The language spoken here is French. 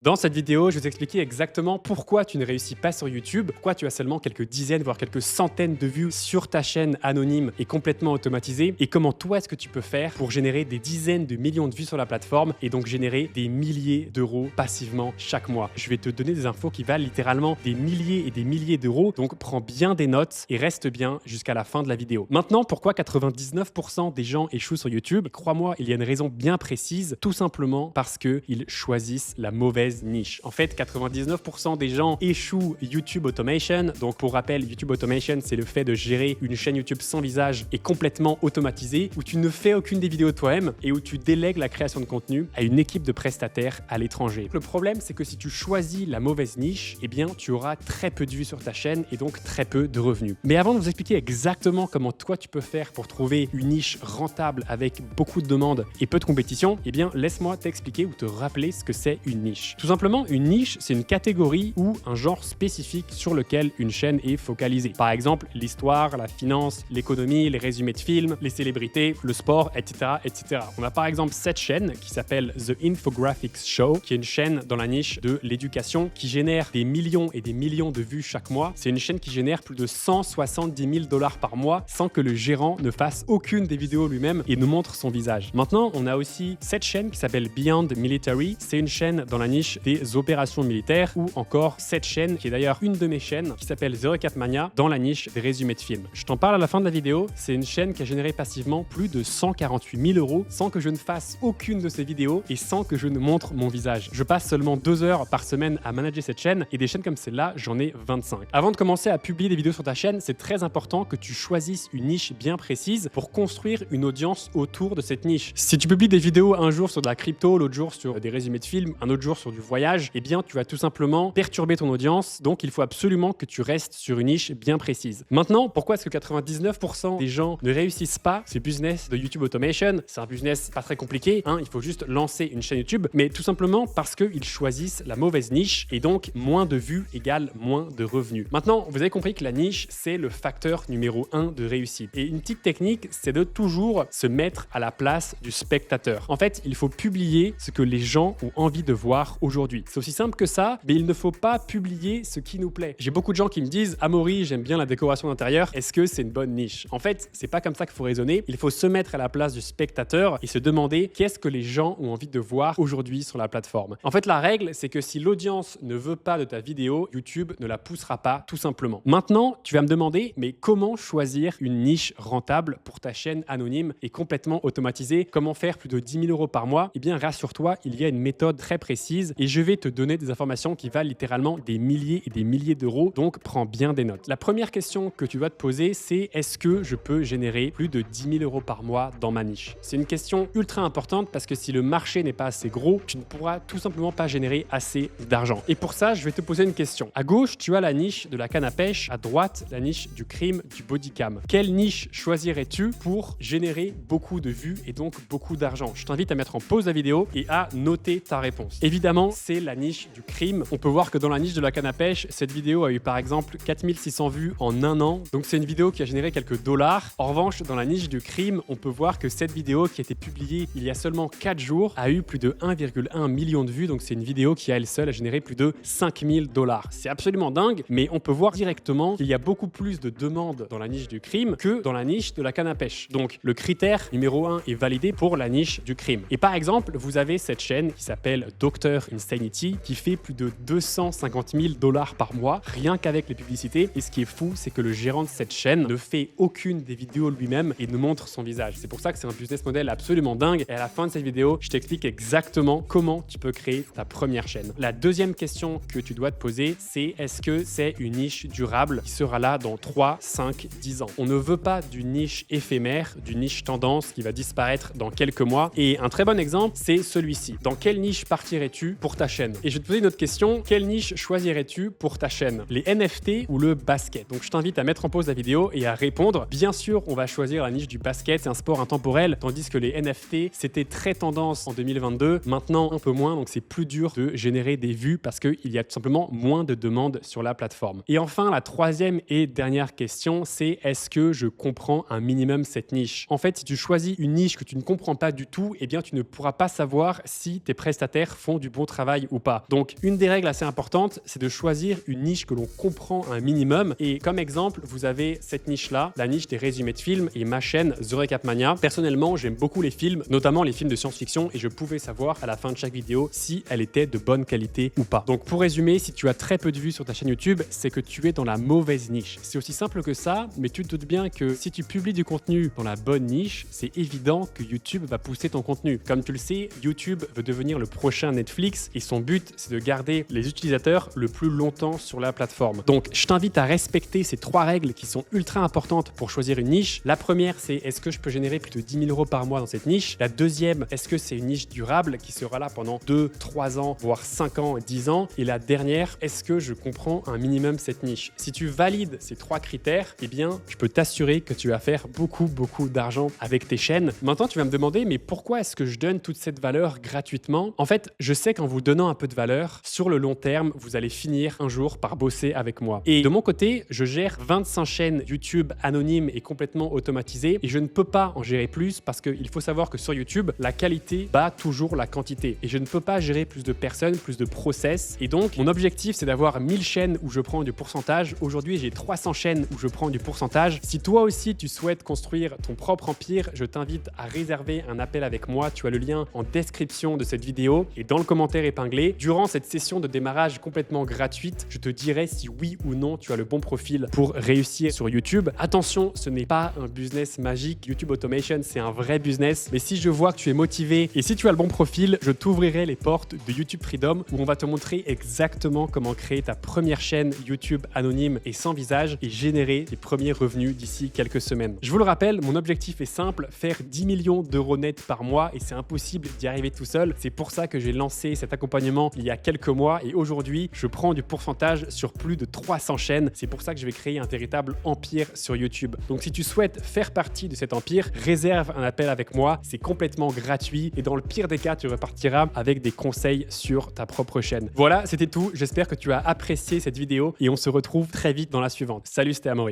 Dans cette vidéo, je vais t'expliquer exactement pourquoi tu ne réussis pas sur YouTube, pourquoi tu as seulement quelques dizaines, voire quelques centaines de vues sur ta chaîne anonyme et complètement automatisée, et comment toi, est-ce que tu peux faire pour générer des dizaines de millions de vues sur la plateforme et donc générer des milliers d'euros passivement chaque mois. Je vais te donner des infos qui valent littéralement des milliers et des milliers d'euros, donc prends bien des notes et reste bien jusqu'à la fin de la vidéo. Maintenant, pourquoi 99% des gens échouent sur YouTube? Crois-moi, il y a une raison bien précise, tout simplement parce qu'ils choisissent la mauvaise niche. En fait, 99% des gens échouent YouTube Automation. Donc, pour rappel, YouTube Automation, c'est le fait de gérer une chaîne YouTube sans visage et complètement automatisée, où tu ne fais aucune des vidéos toi-même et où tu délègues la création de contenu à une équipe de prestataires à l'étranger. Le problème, c'est que si tu choisis la mauvaise niche, eh bien, tu auras très peu de vues sur ta chaîne et donc très peu de revenus. Mais avant de vous expliquer exactement comment toi tu peux faire pour trouver une niche rentable avec beaucoup de demandes et peu de compétition, eh bien, laisse-moi t'expliquer ou te rappeler ce que c'est une niche. Tout simplement, une niche, c'est une catégorie ou un genre spécifique sur lequel une chaîne est focalisée. Par exemple, l'histoire, la finance, l'économie, les résumés de films, les célébrités, le sport, etc., etc. On a par exemple cette chaîne qui s'appelle The Infographics Show, qui est une chaîne dans la niche de l'éducation qui génère des millions et des millions de vues chaque mois. C'est une chaîne qui génère plus de 170 000 $ par mois sans que le gérant ne fasse aucune des vidéos lui-même et nous montre son visage. Maintenant, on a aussi cette chaîne qui s'appelle Beyond Military. C'est une chaîne dans la niche des opérations militaires, ou encore cette chaîne qui est d'ailleurs une de mes chaînes qui s'appelle 04 Mania dans la niche des résumés de films. Je t'en parle à la fin de la vidéo. C'est une chaîne qui a généré passivement plus de 148 000 € sans que je ne fasse aucune de ces vidéos et sans que je ne montre mon visage. Je passe seulement 2 heures par semaine à manager cette chaîne et des chaînes comme celle-là, j'en ai 25. Avant de commencer à publier des vidéos sur ta chaîne, c'est très important que tu choisisses une niche bien précise pour construire une audience autour de cette niche. Si tu publies des vidéos un jour sur de la crypto, l'autre jour sur des résumés de films, un autre jour sur du voyage, eh bien tu vas tout simplement perturber ton audience. Donc il faut absolument que tu restes sur une niche bien précise. Maintenant, pourquoi est-ce que 99% des gens ne réussissent pas ce business de YouTube Automation? C'est un business pas très compliqué, hein, il faut juste lancer une chaîne YouTube, mais tout simplement parce qu'ils choisissent la mauvaise niche et donc moins de vues égale moins de revenus. Maintenant, vous avez compris que la niche, c'est le facteur numéro 1 de réussite. Et une petite technique, c'est de toujours se mettre à la place du spectateur. En fait, il faut publier ce que les gens ont envie de voir aujourd'hui. C'est aussi simple que ça, mais il ne faut pas publier ce qui nous plaît. J'ai beaucoup de gens qui me disent « Amaury, j'aime bien la décoration d'intérieur, est-ce que c'est une bonne niche ?» En fait, c'est pas comme ça qu'il faut raisonner. Il faut se mettre à la place du spectateur et se demander qu'est-ce que les gens ont envie de voir aujourd'hui sur la plateforme. En fait, la règle, c'est que si l'audience ne veut pas de ta vidéo, YouTube ne la poussera pas, tout simplement. Maintenant, tu vas me demander, mais comment choisir une niche rentable pour ta chaîne anonyme et complètement automatisée? Comment faire plus de 10 000 € par mois? Eh bien, rassure-toi, il y a une méthode très précise et je vais te donner des informations qui valent littéralement des milliers et des milliers d'euros, donc prends bien des notes. La première question que tu dois te poser, c'est est-ce que je peux générer plus de 10 000 € par mois dans ma niche? C'est une question ultra importante parce que si le marché n'est pas assez gros, tu ne pourras tout simplement pas générer assez d'argent. Et pour ça, je vais te poser une question. À gauche, tu as la niche de la canne à pêche, à droite, la niche du crime, du bodycam. Quelle niche choisirais-tu pour générer beaucoup de vues et donc beaucoup d'argent? Je t'invite à mettre en pause la vidéo et à noter ta réponse. Évidemment, c'est la niche du crime. On peut voir que dans la niche de la canne à pêche, cette vidéo a eu par exemple 4600 vues en un an. Donc c'est une vidéo qui a généré quelques dollars. En revanche, dans la niche du crime, on peut voir que cette vidéo qui a été publiée il y a seulement 4 jours a eu plus de 1,1 million de vues. Donc c'est une vidéo qui à elle seule a généré plus de 5000 $. C'est absolument dingue, mais on peut voir directement qu'il y a beaucoup plus de demandes dans la niche du crime que dans la niche de la canne à pêche. Donc le critère numéro 1 est validé pour la niche du crime. Et par exemple, vous avez cette chaîne qui s'appelle Dr Insanity qui fait plus de 250 000 $ par mois rien qu'avec les publicités. Et ce qui est fou, c'est que le gérant de cette chaîne ne fait aucune des vidéos lui-même et ne montre son visage. C'est pour ça que c'est un business model absolument dingue. Et à la fin de cette vidéo, je t'explique exactement comment tu peux créer ta première chaîne. La deuxième question que tu dois te poser, c'est est-ce que c'est une niche durable qui sera là dans 3, 5, 10 ans? On ne veut pas d'une niche éphémère, d'une niche tendance qui va disparaître dans quelques mois. Et un très bon exemple, c'est celui-ci. Dans quelle niche partirais-tu pour ta chaîne? Et je vais te poser une autre question. Quelle niche choisirais-tu pour ta chaîne? Les NFT ou le basket? Donc je t'invite à mettre en pause la vidéo et à répondre. Bien sûr, on va choisir la niche du basket. C'est un sport intemporel, tandis que les NFT, c'était très tendance en 2022. Maintenant, un peu moins, donc c'est plus dur de générer des vues parce qu'il y a tout simplement moins de demandes sur la plateforme. Et enfin, la troisième et dernière question, c'est est-ce que je comprends un minimum cette niche? En fait, si tu choisis une niche que tu ne comprends pas du tout, eh bien tu ne pourras pas savoir si tes prestataires font du bon travail ou pas. Donc, une des règles assez importantes, c'est de choisir une niche que l'on comprend un minimum. Et comme exemple, vous avez cette niche-là, la niche des résumés de films et ma chaîne The Recap Mania. Personnellement, j'aime beaucoup les films, notamment les films de science-fiction, et je pouvais savoir à la fin de chaque vidéo si elle était de bonne qualité ou pas. Donc, pour résumer, si tu as très peu de vues sur ta chaîne YouTube, c'est que tu es dans la mauvaise niche. C'est aussi simple que ça, mais tu te doutes bien que si tu publies du contenu dans la bonne niche, c'est évident que YouTube va pousser ton contenu. Comme tu le sais, YouTube veut devenir le prochain Netflix et son but, c'est de garder les utilisateurs le plus longtemps sur la plateforme. Donc, je t'invite à respecter ces 3 règles qui sont ultra importantes pour choisir une niche. La première, c'est est-ce que je peux générer plus de 10 000 € par mois dans cette niche? La deuxième, est-ce que c'est une niche durable qui sera là pendant 2, 3 ans, voire 5 ans, 10 ans? Et la dernière, est-ce que je comprends un minimum cette niche? Si tu valides ces 3 critères, eh bien, je peux t'assurer que tu vas faire beaucoup d'argent avec tes chaînes. Maintenant, tu vas me demander, mais pourquoi est-ce que je donne toute cette valeur gratuitement? En fait, je sais qu'en vous donnant un peu de valeur, sur le long terme, vous allez finir un jour par bosser avec moi. Et de mon côté, je gère 25 chaînes YouTube anonymes et complètement automatisées et je ne peux pas en gérer plus parce qu'il faut savoir que sur YouTube, la qualité bat toujours la quantité et je ne peux pas gérer plus de personnes, plus de process. Et donc, mon objectif, c'est d'avoir 1000 chaînes où je prends du pourcentage. Aujourd'hui, j'ai 300 chaînes où je prends du pourcentage. Si toi aussi, tu souhaites construire ton propre empire, je t'invite à réserver un appel avec moi. Tu as le lien en description de cette vidéo et dans le commentaire épinglé. Durant cette session de démarrage complètement gratuite, je te dirai si oui ou non tu as le bon profil pour réussir sur YouTube. Attention, ce n'est pas un business magique. YouTube Automation, c'est un vrai business. Mais si je vois que tu es motivé et si tu as le bon profil, je t'ouvrirai les portes de YouTube Freedom où on va te montrer exactement comment créer ta première chaîne YouTube anonyme et sans visage et générer tes premiers revenus d'ici quelques semaines. Je vous le rappelle, mon objectif est simple, faire 10 millions d'euros nets par mois et c'est impossible d'y arriver tout seul. C'est pour ça que j'ai lancé cet accompagnement il y a quelques mois et aujourd'hui, je prends du pourcentage sur plus de 300 chaînes. C'est pour ça que je vais créer un véritable empire sur YouTube. Donc si tu souhaites faire partie de cet empire, réserve un appel avec moi. C'est complètement gratuit et dans le pire des cas, tu repartiras avec des conseils sur ta propre chaîne. Voilà, c'était tout. J'espère que tu as apprécié cette vidéo et on se retrouve très vite dans la suivante. Salut, c'était Amaury.